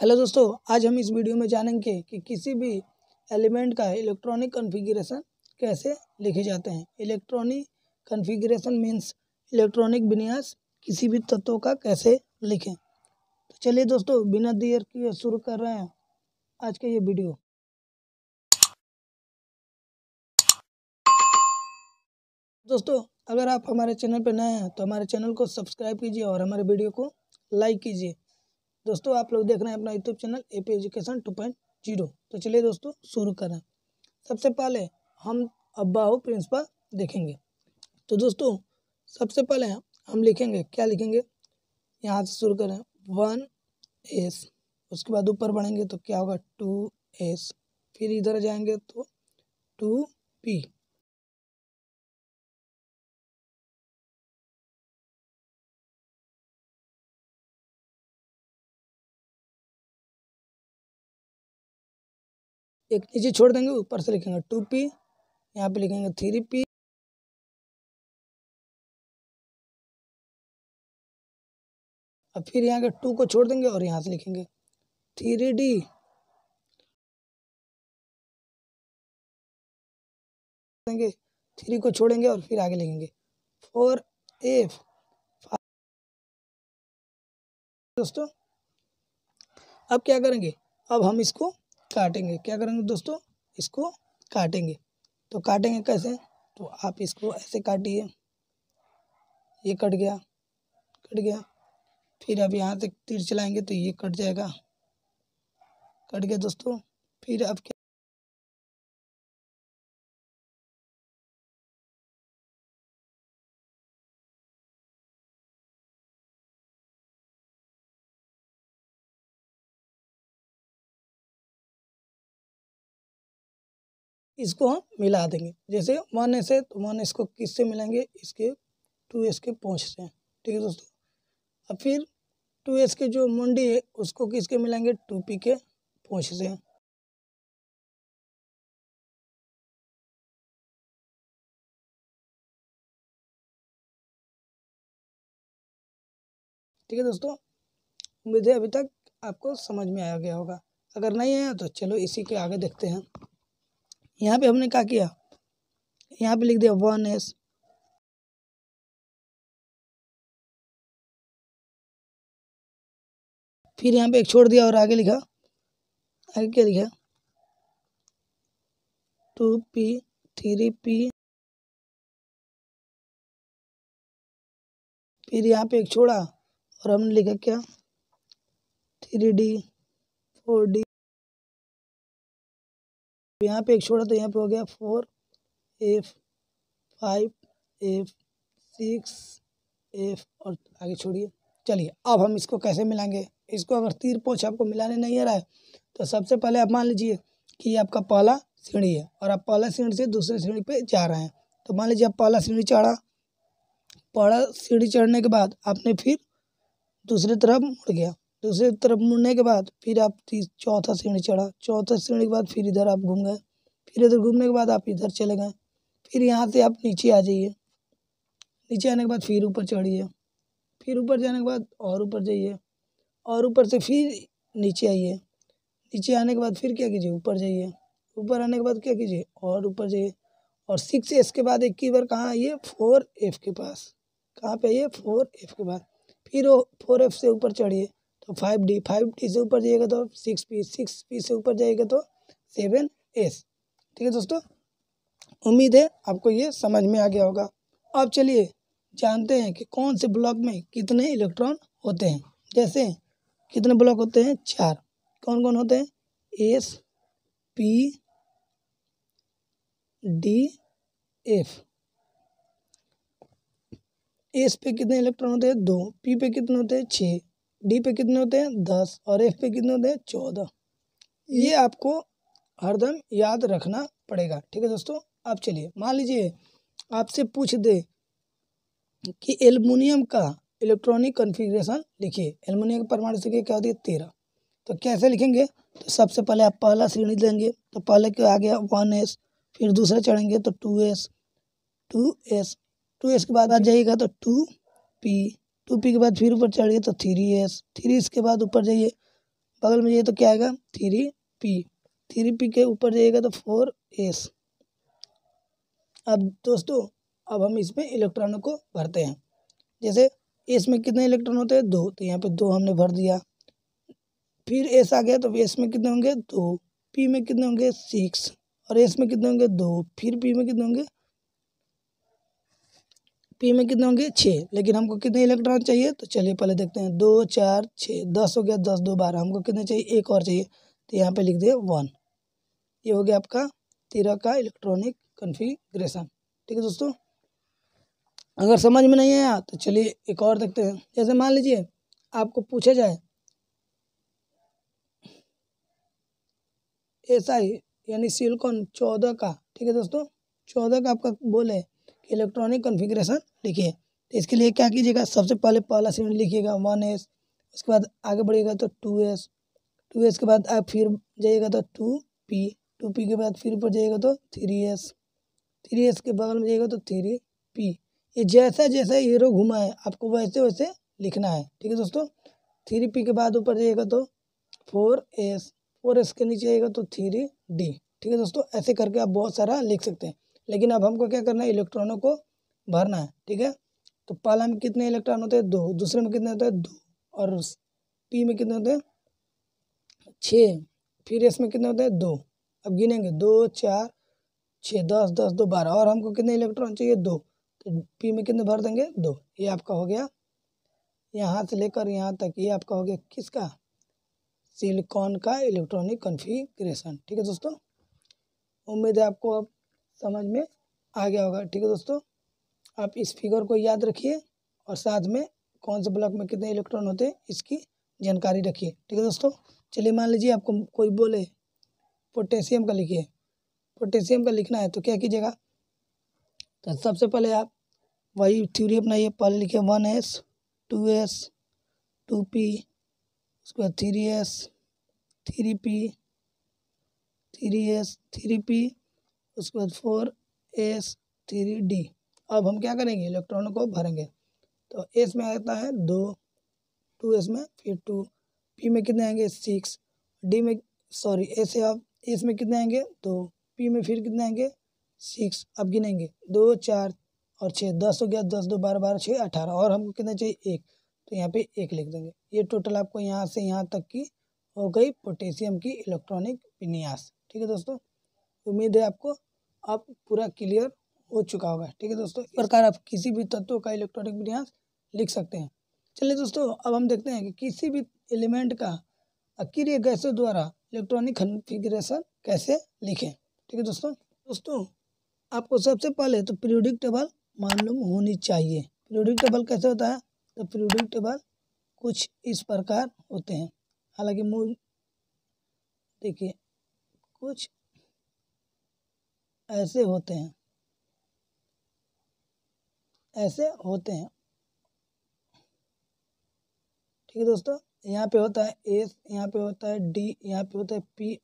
Hello दोस्तों, आज हम इस वीडियो में जानेंगे कि किसी भी एलिमेंट का इलेक्ट्रॉनिक कॉन्फ़िगरेशन कैसे लिखे जाते हैं। इलेक्ट्रॉनिक कॉन्फ़िगरेशन मीन्स इलेक्ट्रॉनिक विन्यास किसी भी तत्वों का कैसे लिखें। तो चलिए दोस्तों, बिना देर किए शुरू कर रहे हैं आज का ये वीडियो। दोस्तों, अगर आप हमारे चैनल पर नए हैं तो हमारे चैनल को सब्सक्राइब कीजिए और हमारे वीडियो को लाइक कीजिए। दोस्तों, आप लोग देख रहे हैं अपना यूट्यूब चैनल एपी एजुकेशन 2.0। तो चलिए दोस्तों शुरू करें। सबसे पहले हम अब्बाहू प्रिंसिपल देखेंगे। तो दोस्तों, सबसे पहले हम लिखेंगे, क्या लिखेंगे, यहाँ से शुरू करें 1s, उसके बाद ऊपर बढ़ेंगे तो क्या होगा 2s, फिर इधर जाएंगे तो 2p, एक नीचे छोड़ देंगे, ऊपर से लिखेंगे 2p, यहाँ पे लिखेंगे 3p, और फिर यहाँ के 2 को छोड़ देंगे और यहाँ से लिखेंगे 3d, देंगे 3 को छोड़ेंगे और फिर आगे लिखेंगे 4f। दोस्तों, अब क्या करेंगे, अब हम इसको काटेंगे। क्या करेंगे दोस्तों, इसको काटेंगे। तो काटेंगे कैसे, तो आप इसको ऐसे काटिए, ये कट गया, कट गया, फिर अब यहाँ से तीर चलाएंगे तो ये कट जाएगा, कट गया दोस्तों। फिर अब क्या, इसको हम मिला देंगे। जैसे 1s है तो 1s को किससे मिलाएंगे, इसके 2s के पहुँच से। ठीक है दोस्तों, अब फिर 2s के जो मुंडी है उसको किसके मिलाएंगे, 2p के पहुँच से। ठीक है दोस्तों, उम्मीद है अभी तक आपको समझ में आ गया होगा। अगर नहीं आया तो चलो इसी के आगे देखते हैं। यहाँ पे हमने क्या किया, यहाँ पे लिख दिया 1s, फिर यहाँ पे एक छोड़ दिया और आगे लिखा, आगे क्या लिखा 2p 3p, फिर यहाँ पे एक छोड़ा और हमने लिखा क्या 3d 4d, यहाँ पे एक छोड़ा तो यहाँ पे हो गया 4f 5f 6f और आगे छोड़िए। चलिए अब हम इसको कैसे मिलाएंगे। इसको अगर तीर पोंछ आपको मिलाने नहीं आ रहा है तो सबसे पहले आप मान लीजिए कि ये आपका पहला सीढ़ी है और आप पहला सीढ़ी से दूसरे सीढ़ी पे जा रहे हैं। तो मान लीजिए आप पहला सीढ़ी चढ़ा, पहला सीढ़ी चढ़ने के बाद आपने फिर दूसरी तरफ मुड़ गया, दूसरी तरफ मुड़ने के बाद फिर आप चौथा सीढ़ी चढ़ा, चौथा सीढ़ी के बाद फिर इधर आप घूम गए, फिर इधर घूमने के बाद आप इधर चले गए, फिर यहाँ से आप नीचे आ जाइए, नीचे आने के बाद फिर ऊपर चढ़िए, फिर ऊपर जाने के बाद और ऊपर जाइए, और ऊपर से फिर नीचे आइए, नीचे आने के बाद फिर क्या कीजिए, ऊपर जाइए, ऊपर आने के बाद क्या कीजिए और ऊपर जाइए, और 6s के बाद एक की बार कहाँ आइए 4f के पास, कहाँ पे आइए 4f के बाद, फिर वो 4f से ऊपर चढ़िए तो 5d, 5d से ऊपर जाइएगा तो 6p, 6p से ऊपर जाइएगा तो 7s। ठीक है दोस्तों, उम्मीद है आपको ये समझ में आ गया होगा। अब चलिए जानते हैं कि कौन से ब्लॉक में कितने इलेक्ट्रॉन होते हैं। जैसे कितने ब्लॉक होते हैं, 4। कौन कौन होते हैं, s p d f। S पे कितने इलेक्ट्रॉन होते हैं, 2, पी पे कितने होते हैं, 6, डी पे कितने होते हैं, 10 और एफ पे कितने होते हैं, 14। ये आपको हरदम याद रखना पड़ेगा। ठीक है दोस्तों, अब चलिए मान लीजिए आपसे पूछ दे कि एल्युमिनियम का इलेक्ट्रॉनिक कॉन्फ़िगरेशन लिखिए। एल्युमिनियम का परमाणु संख्या क्या होती है, 13। तो कैसे लिखेंगे, तो सबसे पहले आप पहला सीढ़ी लेंगे तो पहले के आ गया 1s, फिर दूसरा चढ़ेंगे तो 2s, 2s के बाद जाइएगा तो 2p, 2p के बाद फिर ऊपर चढ़िए तो 3s, 3s के बाद ऊपर जाइए बगल में जाइए तो क्या आएगा 3p, 3p के ऊपर जाइएगा तो 4s। अब दोस्तों अब हम इसमें इलेक्ट्रॉनों को भरते हैं। जैसे एस में कितने इलेक्ट्रॉन होते हैं 2, तो यहाँ पे 2 हमने भर दिया। फिर एस आ गया तो एस में कितने होंगे 2, पी में कितने होंगे 6 और एस में कितने होंगे 2, फिर पी में कितने होंगे 6। लेकिन हमको कितने इलेक्ट्रॉन चाहिए तो चलिए पहले देखते हैं। 2 4 6 10 हो गया, 10 2 12। हमको कितने चाहिए, एक और चाहिए, तो यहाँ पे लिख दिए 1। ये हो गया आपका 13 का इलेक्ट्रॉनिक कन्फिग्रेशन। ठीक है दोस्तों, अगर समझ में नहीं आया तो चलिए एक और देखते हैं। जैसे मान लीजिए आपको पूछा जाए SI यानी सिलिकॉन 14 का, ठीक है दोस्तों 14 का आपका बोले कि इलेक्ट्रॉनिक कॉन्फ़िगरेशन लिखिए, तो इसके लिए क्या कीजिएगा, सबसे पहले पहला श्रेणी लिखिएगा 1s, उसके बाद आगे बढ़िएगा तो 2s, 2s के बाद आप फिर जाइएगा तो 2p, 2p के बाद फिर ऊपर जाइएगा तो 3s, 3s के बगल में जाइएगा तो 3p। ये जैसा जैसा एरो घुमा है आपको वैसे वैसे लिखना है। ठीक है दोस्तों, 3p के बाद ऊपर जाइएगा तो 4s, 4s के नीचे आएगा तो 3d। ठीक है दोस्तों, ऐसे करके आप बहुत सारा लिख सकते हैं। लेकिन अब हमको क्या करना है, इलेक्ट्रॉनों को भरना है। ठीक है, तो पहला में कितने इलेक्ट्रॉन होते हैं 2, दूसरे में कितने होते हैं 2, और p में कितने होते हैं 6, फिर s में कितने होते हैं 2। अब गिनेंगे 2 4 6 10 10 2 12, और हमको कितने इलेक्ट्रॉन चाहिए 2, तो p में कितने भर देंगे 2। ये आपका हो गया यहाँ से लेकर यहाँ तक, ये आपका हो गया किसका, सिलिकॉन का इलेक्ट्रॉनिक कॉन्फ़िगरेशन। ठीक है दोस्तों, उम्मीद है आपको अब समझ में आ गया होगा। ठीक है दोस्तों, आप इस फिगर को याद रखिए और साथ में कौन से ब्लॉक में कितने इलेक्ट्रॉन होते हैं इसकी जानकारी रखिए। ठीक है दोस्तों, चलिए मान लीजिए आपको कोई बोले पोटेशियम का लिखिए, पोटेशियम का लिखना है तो क्या कीजिएगा, तो सबसे पहले आप वही थ्योरी अपनाइए। पहले लिखिए 1s 2s 2p, उसके बाद 3s 3p 3s 3p, उसके बाद 4s 3d। अब हम क्या करेंगे, इलेक्ट्रॉनों को भरेंगे। तो s में आता है 2, 2s में फिर 2, p में कितने आएंगे 6, d में सॉरी s है, अब s में कितने आएंगे 2, p में फिर कितने आएंगे 6। अब गिनेंगे 2 4 और 6, 10 हो गया, 10 2 12 12 6 18, और हमको कितना चाहिए 1, तो यहाँ पे 1 लिख देंगे। ये टोटल आपको यहाँ से यहाँ तक की हो गई पोटेशियम की इलेक्ट्रॉनिक विन्यास। ठीक है दोस्तों, उम्मीद है आपको अब पूरा क्लियर हो चुका होगा। ठीक है दोस्तों, इस प्रकार आप किसी भी तत्व का इलेक्ट्रॉनिक विन्यास लिख सकते हैं। चलिए दोस्तों, अब हम देखते हैं कि किसी भी एलिमेंट का अक्रिय गैसों द्वारा इलेक्ट्रॉनिक कॉन्फ़िगरेशन कैसे लिखें। ठीक है दोस्तों आपको सबसे पहले तो पीरियोडिक टेबल मालूम होनी चाहिए। पीरियोडिक टेबल कैसे होता है, तो पीरियोडिक टेबल कुछ इस प्रकार होते हैं। हालांकि मूल देखिए कुछ ऐसे होते हैं, ऐसे होते हैं। ठीक है दोस्तों, यहाँ पे होता है एस, यहाँ पे होता है डी, यहाँ पे होता है पी,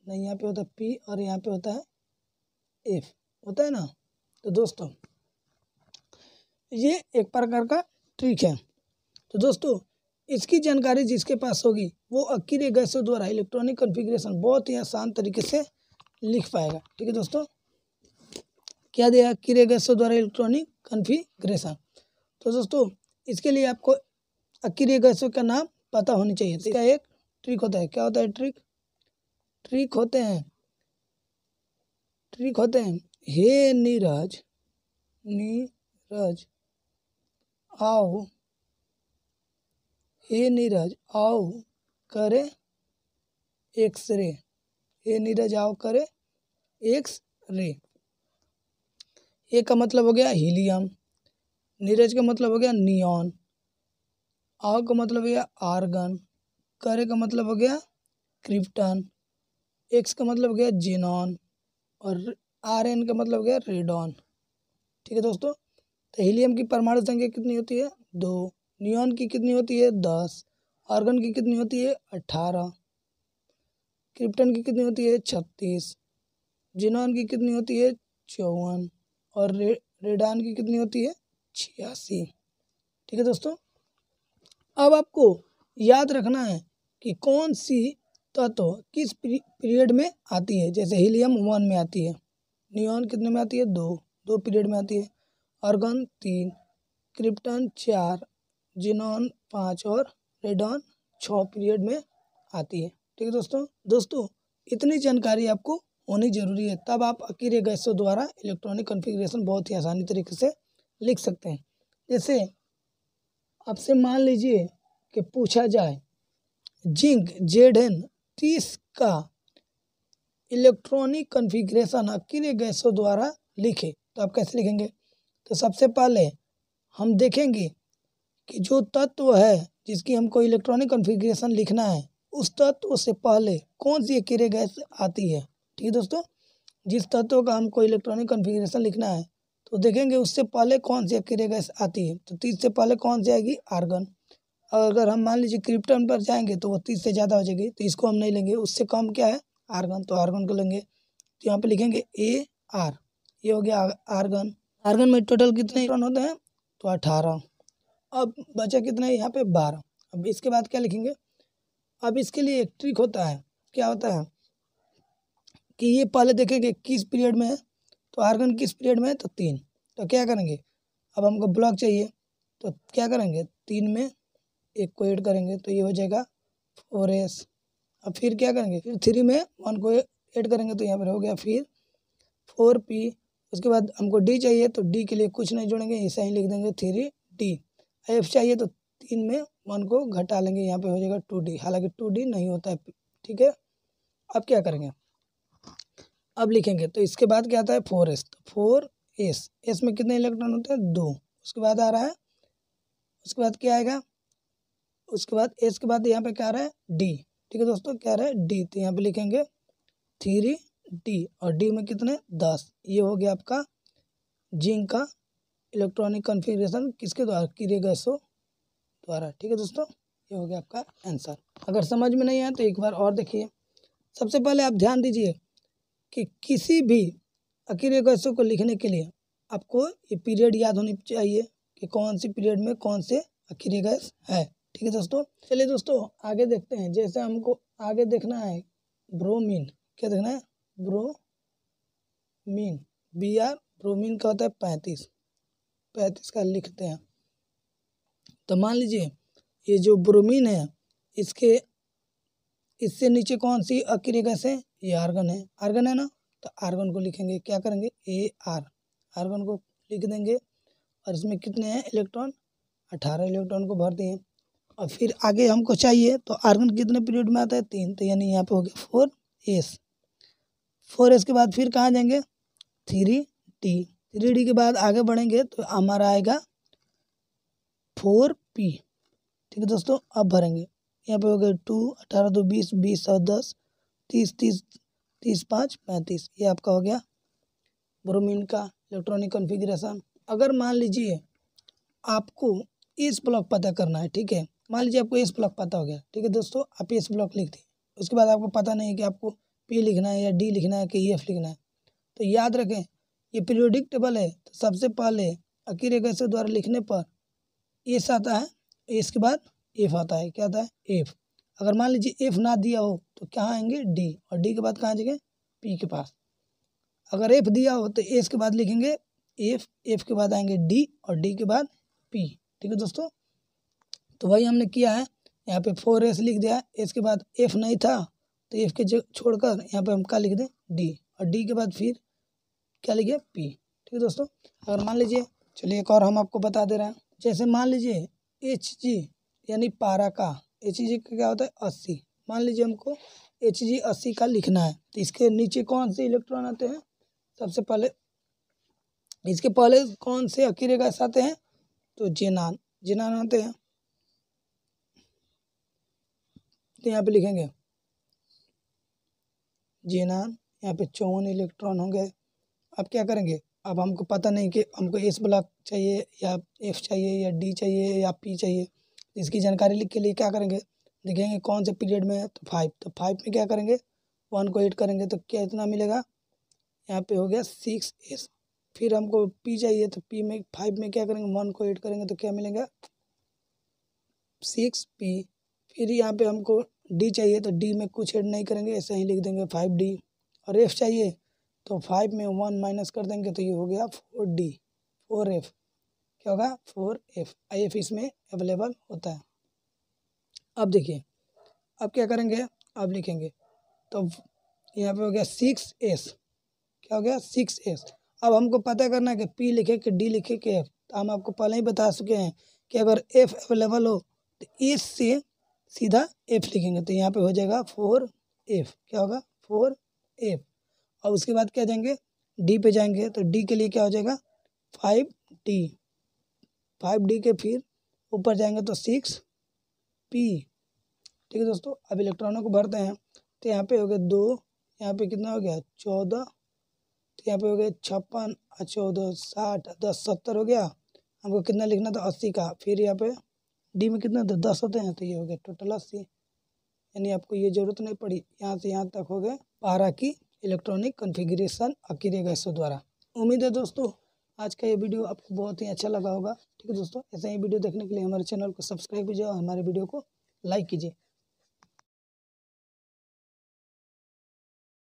नहीं यहाँ पे होता है पी, और यहाँ पे होता है एफ, होता है ना। तो दोस्तों ये एक प्रकार का ट्रिक है। तो दोस्तों इसकी जानकारी जिसके पास होगी वो अक्रिय गैसों द्वारा इलेक्ट्रॉनिक कॉन्फ़िगरेशन बहुत ही आसान तरीके से लिख पाएगा। ठीक है दोस्तों, क्या दिया, अक्रिय गैसों द्वारा इलेक्ट्रॉनिक कॉन्फ़िगरेशन। तो दोस्तों इसके लिए आपको अक्रिय गैसों का नाम पता होनी चाहिए। इसका एक ट्रिक होता है, क्या होता है ट्रिक, ट्रिक होते हैं हे नीरज, नीरज आओ, हे नीरज आओ करे एक्सरे, हे नीरज आओ करे एक्सरे। ए का मतलब हो गया हीलियम, नीरज का मतलब हो गया नियॉन, आओ का मतलब हो गया आर्गन, करे का मतलब हो गया क्रिप्टन, एक्स का मतलब हो गया जेनॉन, और आर एन का मतलब हो गया रेडॉन। ठीक है दोस्तों, तो हीलियम की परमाणु संख्या कितनी होती है 2, नियॉन की कितनी होती है 10, आर्गन की कितनी होती है 18, क्रिप्टन की कितनी होती है 36, जेनॉन की कितनी होती है 54, और रेडॉन की कितनी होती है 86। ठीक है दोस्तों, अब आपको याद रखना है कि कौन सी तत्व किस पीरियड में आती है। जैसे हीलियम 1 में आती है, नियॉन कितने में आती है, 2 पीरियड में आती है, आर्गन 3, क्रिप्टन 4, जिनॉन 5 और रेडॉन 6 पीरियड में आती है। ठीक है दोस्तों इतनी जानकारी आपको होनी जरूरी है, तब आप अकेले गैसों द्वारा इलेक्ट्रॉनिक कॉन्फ़िगरेशन बहुत ही आसानी तरीके से लिख सकते हैं। जैसे आपसे मान लीजिए कि पूछा जाए जिंक Zn30 का इलेक्ट्रॉनिक कॉन्फ़िगरेशन अकेले गैसों द्वारा लिखे, तो आप कैसे लिखेंगे। तो सबसे पहले हम देखेंगे कि जो तत्व है जिसकी हमको इलेक्ट्रॉनिक कॉन्फ़िगरेशन लिखना है, उस तत्व से पहले कौन सी अकेले गैस आती है। ठीक है दोस्तों, जिस तत्व का हमको इलेक्ट्रॉनिक कॉन्फ़िगरेशन लिखना है तो देखेंगे उससे पहले कौन सी अकेले गैस आती है। तो 30 से पहले कौन सी आएगी, आर्गन। और अगर हम मान लीजिए क्रिप्टन पर जाएंगे तो वो 30 से ज़्यादा हो जाएगी, तो इसको हम नहीं लेंगे। उससे कम क्या है, आर्गन, तो आर्गन को लेंगे। तो यहाँ पे लिखेंगे AR, ये हो गया आर्गन। आर्गन में टोटल कितने इलेक्ट्रॉन होते हैं, तो 18। अब बचा कितना है, यहाँ पे 12। अब इसके बाद क्या लिखेंगे, अब इसके लिए एक ट्रिक होता है, क्या होता है कि ये पहले देखेंगे किस पीरियड में है, तो आर्गन किस पीरियड में है, तो 3। तो क्या करेंगे, अब हमको ब्लॉक चाहिए तो क्या करेंगे, 3 में 1 को ऐड करेंगे तो ये हो जाएगा 4s। अब फिर क्या करेंगे, फिर 3 में 1 को ऐड करेंगे तो यहाँ पर हो गया फिर 4p। उसके बाद हमको D चाहिए तो D के लिए कुछ नहीं जोड़ेंगे, ऐसा ही लिख देंगे 3d। F चाहिए तो 3 में 1 को घटा लेंगे, यहाँ पे हो जाएगा 2d, हालांकि 2d नहीं होता है। ठीक है, अब क्या करेंगे, अब लिखेंगे तो इसके बाद क्या आता है 4s, तो 4s, s में कितने इलेक्ट्रॉन होते हैं, 2। उसके बाद आ रहा है, उसके बाद क्या आएगा, उसके बाद s के बाद यहाँ पे क्या आ रहा है, d। ठीक है दोस्तों, क्या आ रहा है, d, तो यहाँ पे लिखेंगे 3d, और d में कितने, 10। ये हो गया आपका जिंक का इलेक्ट्रॉनिक कॉन्फ़िगरेशन किसके द्वारा, किरे गैसों द्वारा। ठीक है दोस्तों, ये हो गया आपका आंसर। अगर समझ में नहीं आया तो एक बार और देखिए। सबसे पहले आप ध्यान दीजिए कि किसी भी अकेले गैसों को लिखने के लिए आपको ये पीरियड याद होनी चाहिए कि कौन सी पीरियड में कौन से अकेले गैस है। ठीक है दोस्तों, चलिए दोस्तों आगे देखते हैं। जैसे हमको आगे देखना है ब्रोमीन, क्या देखना है, ब्रोमीन, Br, ब्रोमीन का होता है 35 का लिखते हैं। तो मान लीजिए ये जो ब्रोमीन है, इससे नीचे कौन सी अकेले गैस है, ये आर्गन है, आर्गन है ना, तो आर्गन को लिखेंगे, क्या करेंगे, AR, आर्गन को लिख देंगे। और इसमें कितने हैं इलेक्ट्रॉन, 18 इलेक्ट्रॉन को भर दिए। और फिर आगे हमको चाहिए तो आर्गन कितने पीरियड में आता है, 3, तो यानी यहाँ पे हो गया 4s। 4s के बाद फिर कहाँ जाएंगे, 3d के बाद आगे बढ़ेंगे तो हमारा आएगा 4p। ठीक है दोस्तों, अब भरेंगे, यहाँ पे हो गए 2, 18 2 20, 20 और 10 30, 30 30 5 35। ये आपका हो गया ब्रोमीन का इलेक्ट्रॉनिक कॉन्फ़िगरेशन। अगर मान लीजिए आपको एस ब्लॉक पता करना है, ठीक है, मान लीजिए आपको एस ब्लॉक पता हो गया, ठीक है दोस्तों, आप एस ब्लॉक लिख दिए। उसके बाद आपको पता नहीं है कि आपको पी लिखना है या डी लिखना है कि एफ लिखना है। तो याद रखें ये पीरियोडिक टेबल है, तो सबसे पहले अकेले गैसों द्वारा लिखने पर एस आता है, एस के बाद एफ आता है, क्या आता है, एफ। अगर मान लीजिए एफ ना दिया हो तो कहाँ आएंगे, डी, और डी के बाद कहाँ जाएंगे, पी के पास। अगर एफ दिया हो तो एस के बाद लिखेंगे एफ, एफ के बाद आएंगे डी, और डी के बाद पी। ठीक है दोस्तों, तो वही हमने किया है, यहाँ पे 4s लिख दिया। एस के बाद एफ नहीं था तो एफ के छोड़कर यहाँ पे हम क्या लिख दें, डी, और डी के बाद फिर क्या लिखे, पी। ठीक है दोस्तों, अगर मान लीजिए, चलिए एक और हम आपको बता दे रहे हैं। जैसे मान लीजिए Hg यानी पारा का, Hg का क्या होता है, 80। मान लीजिए हमको Hg 80 का लिखना है, तो इसके नीचे कौन से इलेक्ट्रॉन आते हैं, सबसे पहले इसके पहले कौन से अकेले गैस आते हैं, तो जेनान, जेनान आते हैं। तो यहाँ पे लिखेंगे जेनान, यहाँ पे 54 इलेक्ट्रॉन होंगे। अब क्या करेंगे, अब हमको पता नहीं कि हमको एस ब्लॉक चाहिए या एफ चाहिए या डी चाहिए या पी चाहिए। इसकी जानकारी लिख के लिए क्या करेंगे, देखेंगे कौन से पीरियड में है, तो 5, तो 5 में क्या करेंगे, 1 को ऐड करेंगे तो क्या इतना मिलेगा, यहाँ पे हो गया 6s। फिर हमको पी चाहिए तो पी में 5 में क्या करेंगे, 1 को ऐड करेंगे तो क्या मिलेगा, 6p। फिर यहाँ पे हमको डी चाहिए तो डी में कुछ ऐड नहीं करेंगे, ऐसे ही लिख देंगे 5D। और एफ चाहिए तो 5 में 1 माइनस कर देंगे तो ये हो गया 4D, 4F। क्या होगा? 4F। IF इसमें अवेलेबल होता है। अब देखिए, अब क्या करेंगे, अब लिखेंगे तो यहाँ पे हो गया 6S। क्या हो गया? 6S। अब हमको पता करना है कि P लिखे कि D लिखे कि F। तो हम आपको पहले ही बता चुके हैं कि अगर F अवेलेबल हो तो इस से सीधा F लिखेंगे, तो यहाँ पे हो जाएगा 4F। क्या होगा? 4F। और उसके बाद क्या जाएंगे, D पे जाएंगे तो D के लिए क्या हो जाएगा? 5D। 5D के फिर ऊपर जाएंगे तो 6P। ठीक है दोस्तों, अब इलेक्ट्रॉनों को भरते हैं। तो यहाँ पे हो गया 2, यहाँ पे कितना हो गया 14, तो यहाँ पे हो गया 56, 14, 60, 10, 70 हो गया। हमको कितना लिखना था? 80 का। फिर यहाँ पे डी में कितना था? 10 होते हैं, तो ये हो गया टोटल 80। यानी आपको ये जरूरत नहीं पड़ी। यहाँ से यहाँ तक हो गए पारा की इलेक्ट्रॉनिक कॉन्फ़िगरेशन अकीरे गैसो द्वारा। उम्मीद है दोस्तों आज का ये वीडियो आपको बहुत ही अच्छा लगा होगा। ठीक है दोस्तों, ऐसे ही वीडियो देखने के लिए हमारे चैनल को सब्सक्राइब कीजिए और हमारे वीडियो को लाइक कीजिए।